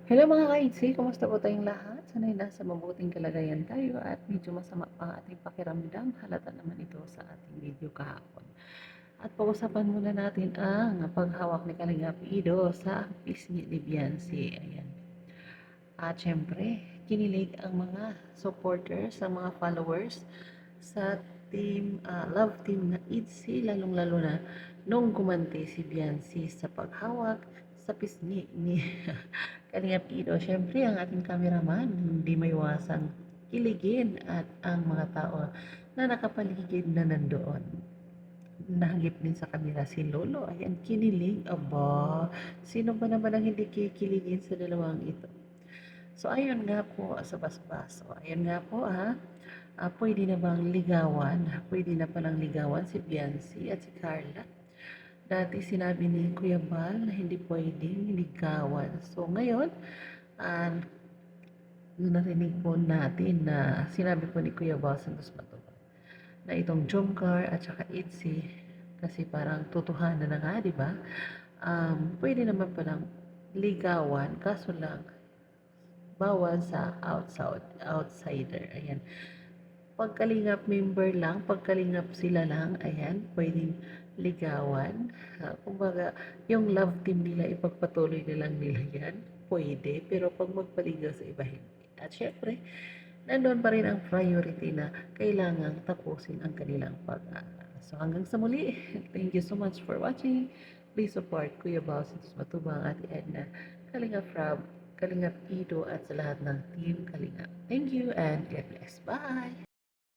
Hello mga ka-ITZY! Kumusta po tayong lahat? Sana'y nasa mabuting kalagayan tayo at medyo masama pa ang ating pakiramdam. Halata naman ito sa ating video kahapon. At pag-usapan muna natin ang paghawak ni Kalingap Ido sa pisngi ni Beyonce. Ayan. At syempre, kinilig ang mga supporters, ang mga followers sa love team na ITZY, lalong-lalo na nung gumanti si Beyonce sa paghawak sa pisngi ni Kalingap Ido. Syempre, ang ating cameraman, hindi maiwasang kiligin at ang mga tao na nakapaligid na nandoon. Nahagip din sa kamera si Lolo. Ayan, kinilig. Aba, sino ba naman ang hindi kikiligin sa dalawang ito? So, ayun nga po sa basbas. So, ayun nga po pwede na bang ligawan? Pwede na palang ligawan si Beyonce at si Carla. Dati sinabi ni Kuya Bal na hindi pwedeng ligawan. So, ngayon, uh, narinig po natin na sinabi po ni Kuya Bal Santos Matubang na itong Jomcar at saka ITZY, kasi parang tutuhanan na nga, di ba? Pwede naman palang ligawan, kaso lang, bawal sa outsider. Ayan. Pagkalingap member lang, pagkalingap sila lang, ayan, pwedeng ligawan. Kumbaga, yung love team nila, ipagpatuloy na lang nila yan, pwede. Pero pag magpaligaw sa iba, hindi. At syempre, nandun pa rin ang priority na kailangang tapusin ang kanilang pag-aaral. So hanggang sa muli, thank you so much for watching. Please support Kuya Bao, Santos Matubang, Ate Edna, Kalingap Rob, Kalingap Ido at sa lahat ng team Kalingap. Thank you and God bless. Bye!